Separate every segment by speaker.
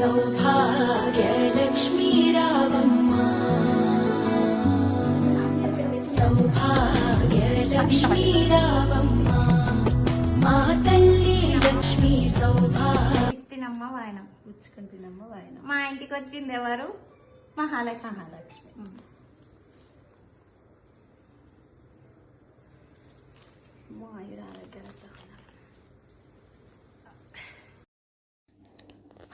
Speaker 1: సౌభాగ్యలక్ష్మీ రావమ్మా, సౌభాగ్యలక్ష్మీ రావమ్మా, మా తల్లి లక్ష్మీ
Speaker 2: తినమ్మ వాయనం
Speaker 3: పుచ్చుకొని తినమ్మ వాయనం.
Speaker 2: మా ఇంటికి వచ్చింది ఎవరు? మహాలక్ష్మి.
Speaker 3: మహాలక్ష్మి.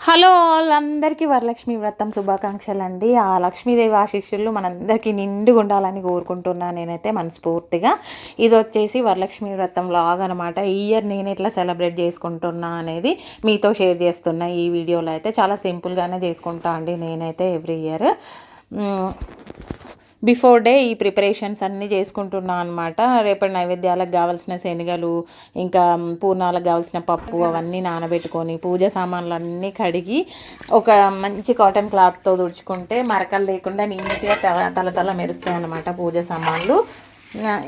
Speaker 4: హలో అందరికీ వరలక్ష్మి వ్రతం శుభాకాంక్షలు అండి. ఆ లక్ష్మీదేవి ఆశీస్సులు మనందరికీ నిండుగా ఉండాలని కోరుకుంటున్నాను నేనైతే మనస్ఫూర్తిగా. ఇది వచ్చేసి వరలక్ష్మి వ్రతం లాగ్ అనమాట. ఈ ఇయర్ నేను ఎట్లా సెలబ్రేట్ చేసుకుంటున్నా అనేది మీతో షేర్ చేస్తున్నా ఈ వీడియోలో. అయితే చాలా సింపుల్గానే చేసుకుంటా అండి నేనైతే ఎవ్రీ ఇయర్. బిఫోర్ డే ఈ ప్రిపరేషన్స్ అన్నీ చేసుకుంటున్నాను అనమాట. రేపటి నైవేద్యాలకు కావాల్సిన శనగలు, ఇంకా పూర్ణాలకు కావాల్సిన పప్పు అవన్నీ నానబెట్టుకొని పూజ సామాన్లు అన్నీ కడిగి ఒక మంచి కాటన్ క్లాత్తో తుడుచుకుంటే మరకలు లేకుండా నీట్గా తల మెరుస్తాయి అన్నమాట పూజ సామాన్లు.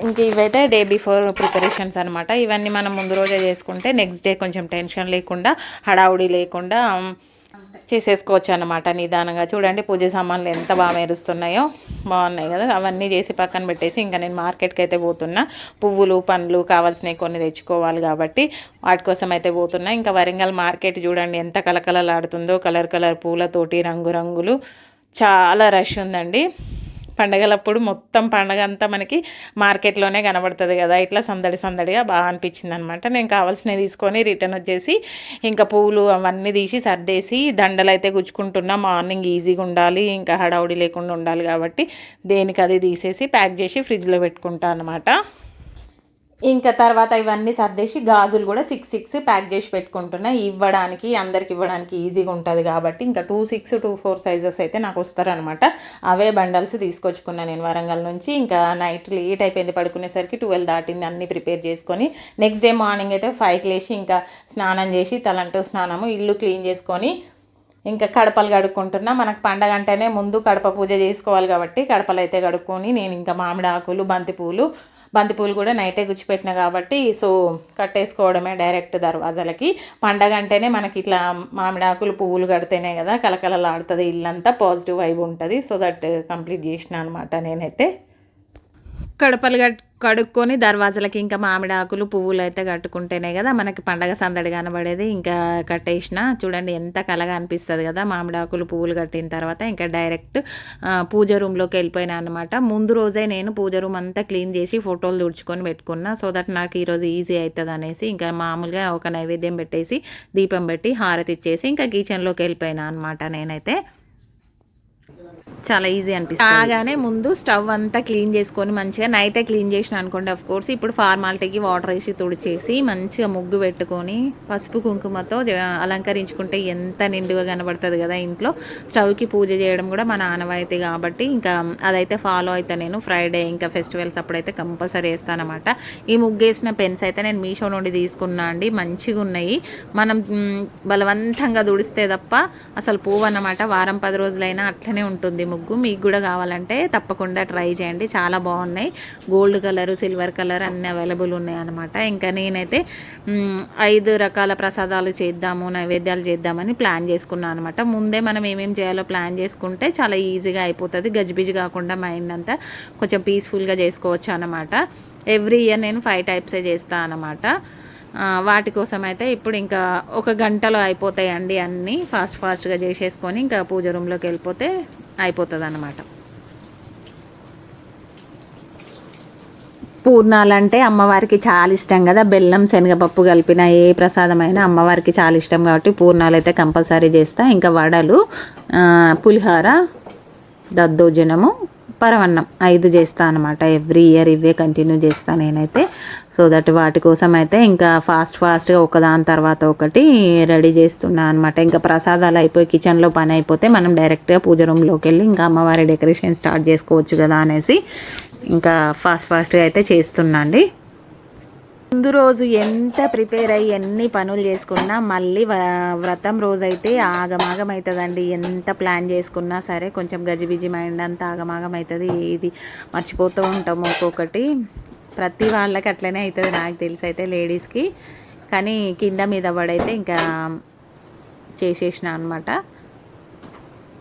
Speaker 4: ఇంక ఇవైతే డే బిఫోర్ ప్రిపరేషన్స్ అనమాట. ఇవన్నీ మనం ముందు రోజే చేసుకుంటే నెక్స్ట్ డే కొంచెం టెన్షన్ లేకుండా హడావుడి లేకుండా చేసేసుకోవచ్చు అనమాట నిదానంగా. చూడండి పూజ సామాన్లు ఎంత బాగా మెరుస్తున్నాయో, బాగున్నాయి కదా. అవన్నీ చేసి పక్కన పెట్టేసి ఇంకా నేను మార్కెట్కి అయితే పోతున్నా. పువ్వులు పండ్లు కావాల్సినవి కొన్ని తెచ్చుకోవాలి కాబట్టి వాటి కోసం అయితే పోతున్నా. ఇంకా వరంగల్ మార్కెట్ చూడండి ఎంత కలకలలాడుతుందో, కలర్ పూలతోటి రంగురంగులు, చాలా రష్ ఉందండి. పండగలప్పుడు మొత్తం పండగ అంతా మనకి మార్కెట్లోనే కనబడుతుంది కదా, ఇట్లా సందడిగా బాగా అనిపించింది అనమాట. నేను కావాల్సినవి తీసుకొని రిటర్న్ వచ్చేసి ఇంకా పూలు అవన్నీ తీసి సర్దేసి దండలు అయితే గుచ్చుకుంటున్నా. మార్నింగ్ ఈజీగా ఉండాలి, ఇంకా హడావుడి లేకుండా ఉండాలి కాబట్టి దేనికి అది తీసేసి ప్యాక్ చేసి ఫ్రిడ్జ్లో పెట్టుకుంటా అనమాట. ఇంకా తర్వాత ఇవన్నీ సర్దేసి గాజులు కూడా 6 ప్యాక్ చేసి పెట్టుకుంటున్నా. అందరికి ఇవ్వడానికి ఈజీగా ఉంటుంది కాబట్టి ఇంకా 2 6 2 4 సైజెస్ అయితే నాకు వస్తారనమాట. అవే బండల్స్ తీసుకొచ్చుకున్నాను నేను వరంగల్ నుంచి. ఇంకా నైట్ లేట్ అయిపోయింది, పడుకునేసరికి 12 దాటింది. అన్నీ ప్రిపేర్ చేసుకొని నెక్స్ట్ డే మార్నింగ్ అయితే 5కి లేచి ఇంకా స్నానం చేసి తలంటూ స్నానము, ఇల్లు క్లీన్ చేసుకొని ఇంకా కడపలు కడుక్కుంటున్నా. మనకు పండగ అంటేనే ముందు కడప పూజ చేసుకోవాలి కాబట్టి కడపలు అయితే కడుక్కొని నేను ఇంకా మామిడి ఆకులు బంతిపూలు కూడా నైటే గుచ్చిపెట్టిన కాబట్టి సో కట్టేసుకోవడమే డైరెక్ట్ దర్వాజాలకి. పండగ అంటేనే మనకి ఇట్లా మామిడాకులు పువ్వులు కడితేనే కదా కలకలలాడుతుంది, ఇల్లంతా పాజిటివ్ వైబ్ ఉంటుంది. సో దట్ కంప్లీట్ చేసిన అనమాట నేనైతే. కడపలు కడుక్కొని దర్వాజలకి ఇంకా మామిడి ఆకులు పువ్వులు అయితే కట్టుకుంటేనే కదా మనకి పండగ సందడి కనబడేది. ఇంకా కట్టేసిన చూడండి ఎంత కలగా అనిపిస్తుంది కదా మామిడి ఆకులు పువ్వులు కట్టిన తర్వాత. ఇంకా డైరెక్ట్ పూజ రూమ్లోకి వెళ్ళిపోయినా అనమాట. ముందు రోజే నేను పూజ రూమ్ అంతా క్లీన్ చేసి ఫోటోలు తుడుచుకొని పెట్టుకున్నా. సో దట్ నాకు ఈరోజు ఈజీ అవుతుంది అనేసి ఇంకా మామూలుగా ఒక నైవేద్యం పెట్టేసి దీపం పెట్టి హారతి ఇచ్చేసి ఇంకా కిచెన్లోకి వెళ్ళిపోయినా అనమాట నేనైతే. చాలా ఈజీ అనిపిస్తుంది. కాగానే ముందు స్టవ్ అంతా క్లీన్ చేసుకొని మంచిగా నైటే క్లీన్ చేసిన అనుకోండి. ఆఫ్ కోర్స్ ఇప్పుడు ఫార్మాలిటీకి వాటర్ వేసి తుడిచేసి మంచిగా ముగ్గు పెట్టుకొని పసుపు కుంకుమతో అలంకరించుకుంటే ఎంత నిండుగా కనబడుతుంది కదా ఇంట్లో. స్టవ్కి పూజ చేయడం కూడా మన ఆనవాయితీ కాబట్టి ఇంకా అదైతే ఫాలో అయితే నేను ఫ్రైడే ఇంకా ఫెస్టివల్స్ అప్పుడైతే కంపల్సరీ వేస్తానమాట. ఈ ముగ్గు వేసిన పెన్స్ అయితే నేను మీషో నుండి తీసుకున్నా అండి, మంచిగా ఉన్నాయి. మనం బలవంతంగా తుడిస్తే తప్ప అసలు పువ్వు అన్నమాట. వారం 10 రోజులైనా అట్లనే ఉంటుంది ముగ్గు. మీకు కూడా కావాలంటే తప్పకుండా ట్రై చేయండి, చాలా బాగున్నాయి. గోల్డ్ కలర్, సిల్వర్ కలర్ అన్నీ అవైలబుల్ ఉన్నాయి అనమాట. ఇంకా నేనైతే 5 రకాల ప్రసాదాలు చేద్దాము, నైవేద్యాలు చేద్దామని ప్లాన్ చేసుకున్నాను అనమాట. ముందే మనం ఏమేమి చేయాలో ప్లాన్ చేసుకుంటే చాలా ఈజీగా అయిపోతుంది. గజిబిజి కాకుండా మైండ్ అంతా కొంచెం పీస్ఫుల్గా చేసుకోవచ్చు అనమాట. ఎవ్రీ ఇయర్ నేను 5 టైప్సే చేస్తాను అనమాట. వాటి కోసం అయితే ఇప్పుడు ఇంకా 1 గంటలో అయిపోతాయండి అన్నీ. ఫాస్ట్గా చేసేసుకొని ఇంకా పూజ రూమ్లోకి వెళ్ళిపోతే అయిపోతుంది అన్నమాట. పూర్ణాలంటే అమ్మవారికి చాలా ఇష్టం కదా. బెల్లం శనగపప్పు కలిపిన ఏ ప్రసాదమైనా అమ్మవారికి చాలా ఇష్టం కాబట్టి పూర్ణాలు అయితే కంపల్సరీ చేస్తా. ఇంకా వడలు, పులిహోర, దద్దోజనము, పరవన్నం 5 చేస్తాను అనమాట. ఎవ్రీ ఇయర్ ఇవే కంటిన్యూ చేస్తాను నేనైతే. సో దట్ వాటి కోసం అయితే ఇంకా ఫాస్ట్గా ఒకదాని తర్వాత ఒకటి రెడీ చేస్తున్నాను అనమాట. ఇంకా ప్రసాదాలు అయిపోయి కిచెన్లో పని అయిపోతే మనం డైరెక్ట్గా పూజ రూమ్లోకి వెళ్ళి ఇంకా అమ్మవారి డెకరేషన్ స్టార్ట్ చేసుకోవచ్చు కదా అనేసి ఇంకా ఫాస్ట్గా అయితే చేస్తున్నా అండి. ముందు రోజు ఎంత ప్రిపేర్ అయ్యి ఎన్ని పనులు చేసుకున్నా మళ్ళీ వ్రతం రోజైతే ఆగమాగం అవుతుందండి. ఎంత ప్లాన్ చేసుకున్నా సరే కొంచెం గజిబిజి మైండ్ అంతా ఆగమాగం అవుతుంది. ఇది మర్చిపోతూ ఉంటాము ఒక్కొక్కటి. ప్రతి వాళ్ళకి అట్లనే అవుతుంది నాకు తెలిసి అయితే లేడీస్కి. కానీ కింద మీద పడైతే ఇంకా చేసేసిన అనమాట.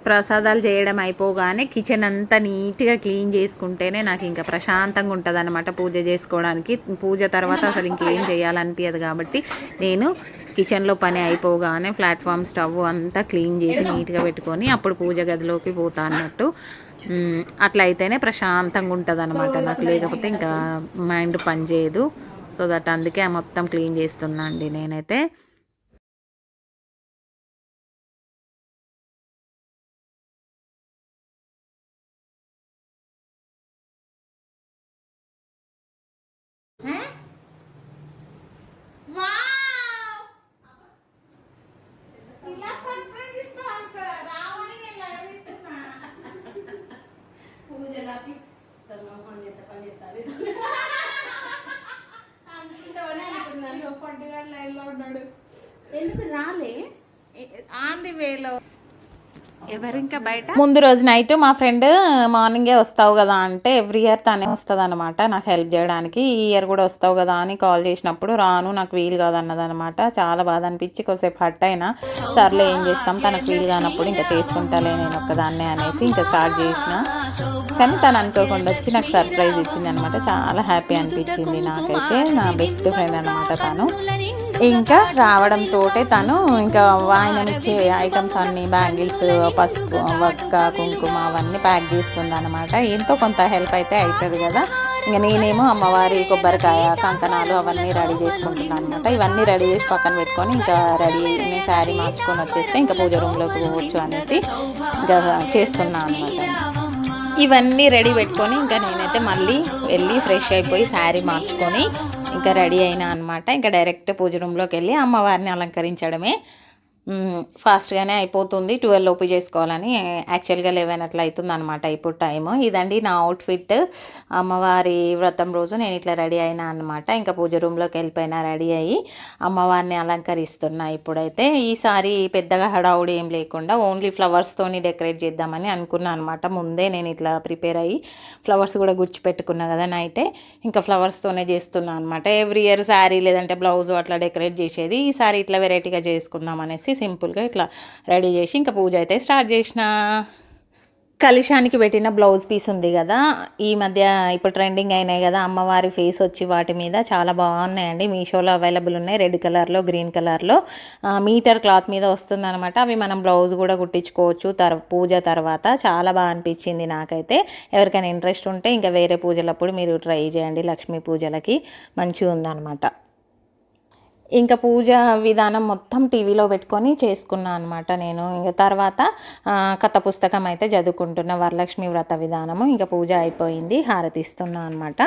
Speaker 4: ప్రసాదాలు చేయడం అయిపోగానే కిచెన్ అంతా నీట్గా క్లీన్ చేసుకుంటేనే నాకు ఇంకా ప్రశాంతంగా ఉంటుంది అనమాట పూజ చేసుకోవడానికి. పూజ తర్వాత అసలు ఇంకేం చేయాలనిపించదు కాబట్టి నేను కిచెన్లో పని అయిపోగానే ప్లాట్ఫామ్ స్టవ్ అంతా క్లీన్ చేసి నీట్గా పెట్టుకొని అప్పుడు పూజ గదిలోకి పోతా అన్నట్టు. అట్లా అయితేనే ప్రశాంతంగా ఉంటుంది అనమాట నాకు, లేకపోతే ఇంకా మైండ్ పని చేయదు. సో దట్ అందుకే మొత్తం క్లీన్ చేస్తున్నా అండి నేనైతే.
Speaker 2: ఎందుకు రాలే
Speaker 4: ఆన్ ది వేలో ఎవరు ఇంకా బయట. ముందు రోజు నైట్ మా ఫ్రెండ్ మార్నింగే వస్తావు కదా అంటే ఎవ్రీ ఇయర్ తనే వస్తుంది అనమాట నాకు హెల్ప్ చేయడానికి. ఈ ఇయర్ కూడా వస్తావు కదా అని కాల్ చేసినప్పుడు రాను నాకు వీలు కాదన్నదనమాట. చాలా బాధ అనిపించి కొద్దిసేపు హట్ అయినా. సర్లే ఏం చేస్తాం, తనకు వీలు కానప్పుడు ఇంకా చేసుకుంటాలే నేను ఒక్కదాన్నే అనేసి ఇంకా స్టార్ట్ చేసిన. కానీ తను అనుకోకుండా వచ్చి నాకు సర్ప్రైజ్ ఇచ్చింది అనమాట. చాలా హ్యాపీ అనిపించింది నాకైతే. నా బెస్ట్ ఫ్రెండ్ అనమాట తను. ఇంకా రావడంతో తను ఇంకా వాయినమిచ్చే ఐటమ్స్ అన్నీ బ్యాంగిల్స్, పసుపు, వక్క, కుంకుమ అవన్నీ ప్యాక్ చేస్తుంది అనమాట. ఎంతో కొంత హెల్ప్ అయితే అవుతుంది కదా. ఇంకా నేనేమో అమ్మవారి కొబ్బరికాయ, కంకణాలు అవన్నీ రెడీ చేసుకుంటున్నాను అనమాట. ఇవన్నీ రెడీ చేసి పక్కన పెట్టుకొని ఇంకా నేను శారీ మార్చుకొని వచ్చేస్తే ఇంకా పూజ రూమ్లోకి పోవచ్చు అనేసి ఇంకా చేస్తున్నాను అనమాట. ఇవన్నీ రెడీ పెట్టుకొని ఇంకా నేనైతే మళ్ళీ వెళ్ళి ఫ్రెష్ అయిపోయి శారీ మార్చుకొని ఇంకా రెడీ అయినా అనమాట. ఇంకా డైరెక్ట్ పూజ రూమ్లోకి వెళ్ళి అమ్మవారిని అలంకరించడమే. ఫాస్ట్గానే అయిపోతుంది. 12 లోపు చేసుకోవాలని, యాక్చువల్గా 11 అట్లా అవుతుంది అనమాట ఇప్పుడు టైము. ఇదండి నా అవుట్ఫిట్. అమ్మవారి వ్రతం రోజు నేను ఇట్లా రెడీ అయినా అనమాట. ఇంకా పూజ రూమ్లోకి వెళ్ళిపోయినా రెడీ అయ్యి అమ్మవారిని అలంకరిస్తున్నా ఇప్పుడైతే. ఈసారి పెద్దగా హడావుడి ఏం లేకుండా ఓన్లీ ఫ్లవర్స్తోని డెకరేట్ చేద్దామని అనుకున్నాను అనమాట. ముందే నేను ఇట్లా ప్రిపేర్ అయ్యి ఫ్లవర్స్ కూడా గుచ్చి పెట్టుకున్నా కదా నైటే. ఇంకా ఫ్లవర్స్తోనే చేస్తున్నాను అనమాట. ఎవ్రీ ఇయర్ శారీ లేదంటే బ్లౌజ్ అట్లా డెకరేట్ చేసేది. ఈసారి ఇట్లా వెరైటీగా చేసుకుందాం అనేసి సింపుల్గా ఇట్లా రెడీ చేసి ఇంకా పూజ అయితే స్టార్ట్ చేసిన. కలశానికి పెట్టిన బ్లౌజ్ పీస్ ఉంది కదా, ఈ మధ్య ఇప్పుడు ట్రెండింగ్ అయినాయి కదా అమ్మవారి ఫేస్ వచ్చి వాటి మీద చాలా బాగున్నాయండి. మీషోలో అవైలబుల్ ఉన్నాయి. రెడ్ కలర్లో, గ్రీన్ కలర్లో మీటర్ క్లాత్ మీద వస్తుంది అనమాట. అవి మనం బ్లౌజ్ కూడా కుట్టించుకోవచ్చు పూజ తర్వాత. చాలా బాగా అనిపించింది నాకైతే. ఎవరికైనా ఇంట్రెస్ట్ ఉంటే ఇంకా వేరే పూజలప్పుడు మీరు ట్రై చేయండి. లక్ష్మీ పూజలకి మంచిగా ఉందన్నమాట. ఇంకా పూజ విధానం మొత్తం టీవీలో పెట్టుకొని చేసుకున్నాను అనమాట నేను. ఇంకా తర్వాత కథ పుస్తకం అయితే చదువుకుంటున్న వరలక్ష్మి వ్రత విధానము. ఇంకా పూజ అయిపోయింది, హారతి ఇస్తున్నా అనమాట.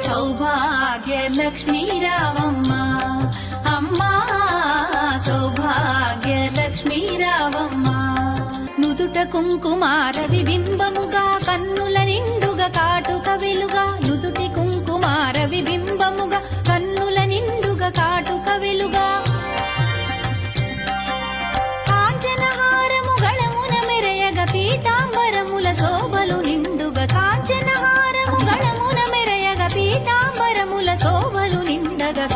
Speaker 1: సౌభాగ్య లక్ష్మీ రావమ్మ అమ్మా, సౌభాగ్య లక్ష్మీ రావమ్మ. నుదుట కుంకుమార విబింబముగా, కన్నుల నిండుగా కాటుక వెలుగా. నుదుటి కుంకుమార విబింబముగా, కన్నుల నిండుగా కాటుక వెలుగా. కాంచనహారము గళమున మెరయగ, పీతాంబరముల శోభలు నిండుగా. కాంచనహారము గళమున మెరయగ, పీతాంబరముల శోభలు నిండగా.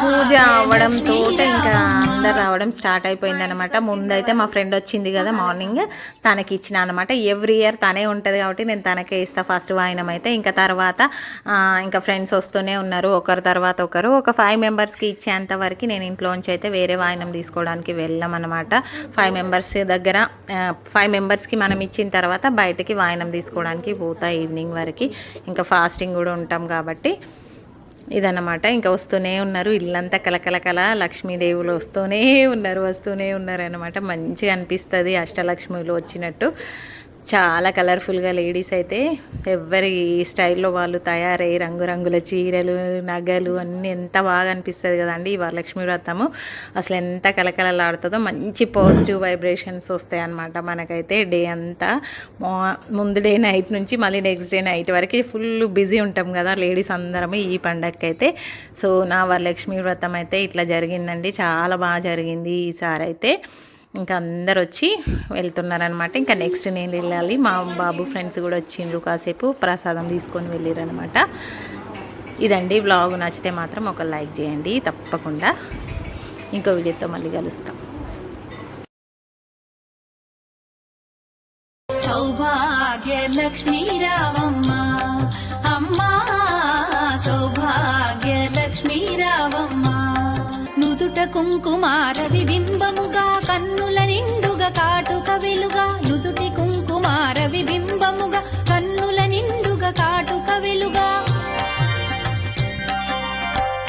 Speaker 4: పూజ అవ్వడంతో ఇంకా అందరు రావడం స్టార్ట్ అయిపోయింది అనమాట. ముందైతే మా ఫ్రెండ్ వచ్చింది కదా మార్నింగ్, తనకి ఇచ్చిన అనమాట. ఎవ్రీ ఇయర్ తనే ఉంటుంది కాబట్టి నేను తనకే ఇస్తా ఫస్ట్ వాయినం అయితే. ఇంకా తర్వాత ఇంకా ఫ్రెండ్స్ వస్తూనే ఉన్నారు, ఒకరి తర్వాత ఒకరు. ఒక 5 మెంబర్స్కి ఇచ్చేంత వరకు నేను ఇంట్లోంచి అయితే వేరే వాయినం తీసుకోవడానికి వెళ్ళామన్నమాట. 5 మెంబర్స్ దగ్గర 5 మెంబర్స్కి మనం ఇచ్చిన తర్వాత బయటకి వాయినం తీసుకోవడానికి పోతా ఈవినింగ్ వరకు. ఇంకా ఫాస్టింగ్ కూడా ఉంటాం కాబట్టి ఇదన్నమాట. ఇంకా వస్తూనే ఉన్నారు, ఇల్లంతా కలకలకల లక్ష్మీదేవులు వస్తూనే ఉన్నారు అనమాట. మంచిగా అనిపిస్తుంది అష్టలక్ష్మిలు వచ్చినట్టు. చాలా కలర్ఫుల్గా లేడీస్ అయితే ఎవరి స్టైల్లో వాళ్ళు తయారై రంగురంగుల చీరలు, నగలు అన్నీ ఎంత బాగా అనిపిస్తుంది కదండి. ఈ వరలక్ష్మి వ్రతము అసలు ఎంత కలకలలాడుతుందో. మంచి పాజిటివ్ వైబ్రేషన్స్ వస్తాయి అన్నమాట మనకైతే. డే అంతా ముందు డే నైట్ నుంచి మళ్ళీ నెక్స్ట్ డే నైట్ వరకు ఫుల్ బిజీ ఉంటాం కదా లేడీస్ అందరము ఈ పండగకి అయితే. సో నా వరలక్ష్మి వ్రతం అయితే ఇట్లా జరిగిందండి, చాలా బాగా జరిగింది ఈసారి అయితే. ఇంకా అందరు వచ్చి వెళ్తున్నారనమాట. ఇంకా నెక్స్ట్ నేను వెళ్ళాలి. మా బాబు ఫ్రెండ్స్ కూడా వచ్చిండ్రు, కాసేపు ప్రసాదం తీసుకొని వెళ్ళారనమాట. ఇదండి వ్లాగ్. నచ్చితే మాత్రం ఒక లైక్ చేయండి తప్పకుండా. ఇంకో వీడియోతో మళ్ళీ కలుస్తాం.
Speaker 1: సౌభాగ్య లక్ష్మీ రావమ్మ అమ్మా, సౌభాగ్య లక్ష్మీ రావమ్మ. నుదుట కుంకుమార విబింబముగా కన్నుల నిండుగా కాటుక వెలుగా, నుదుటి కుంకుమార విబింబముగా కన్నుల నిండుగా కాటుక వెలుగా.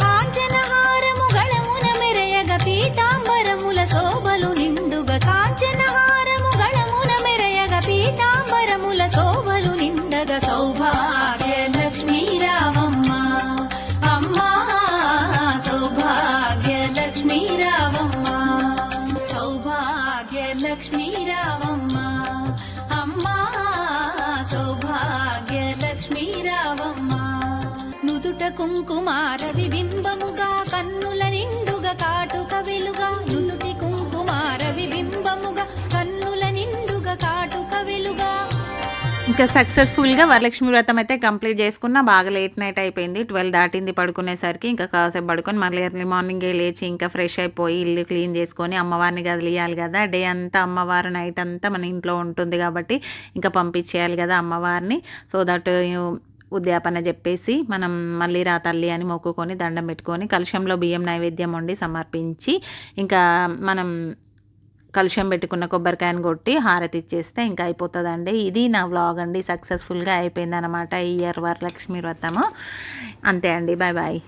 Speaker 1: కాంచనహారము గళమున మెరయగ పీతాంబరముల శోభలు నిండుగా, కాంచనహారము గళమున మెరయగ పీతాంబరముల శోభలు నిండగా. సౌభాగ్య లక్ష్మీ రావమ్మ అమ్మా, సౌభాగ్య లక్ష్మీ రావమ్మ. సౌభాగ్య లక్ష్మీ రావమ్మ అమ్మా, సౌభాగ్య లక్ష్మీ రావమ్మ. నుదుట కుంకుమార విబింబముగా కన్నుల నిండుగా కాటుక వెలుగా, నుదుటి కుంకుమార విబింబముగా కన్నుల నిండుగా కాటుక వెలుగా.
Speaker 4: ఇంకా సక్సెస్ఫుల్గా వరలక్ష్మి వ్రతం అయితే కంప్లీట్ చేసుకున్నా. బాగా లేట్ నైట్ అయిపోయింది, 12 దాటింది పడుకునేసరికి. ఇంకా కాసేపు పడుకొని మళ్ళీ ఎర్లీ మార్నింగే లేచి ఇంకా ఫ్రెష్ అయిపోయి ఇల్లు క్లీన్ చేసుకొని అమ్మవారిని కదిలియాలి కదా. డే అంతా అమ్మవారు నైట్ అంతా మన ఇంట్లో ఉంటుంది కాబట్టి ఇంకా పంపించేయాలి కదా అమ్మవారిని. సో దట్ ఉద్యాపన చెప్పేసి మనం మళ్ళీ రా తల్లి అని మొక్కుకొని దండం పెట్టుకొని కలశంలో బియ్యం నైవేద్యం వండి సమర్పించి ఇంకా మనం కలుషం పెట్టుకున్న కొబ్బరికాయను కొట్టి హారతి ఇచ్చేస్తే ఇంకా అయిపోతుందండి. ఇది నా వ్లాగ్ అండి. సక్సెస్ఫుల్గా అయిపోయింది అనమాట ఈ ఇయర్ వరలక్ష్మి వ్రతము. అంతే అండి. Bye bye.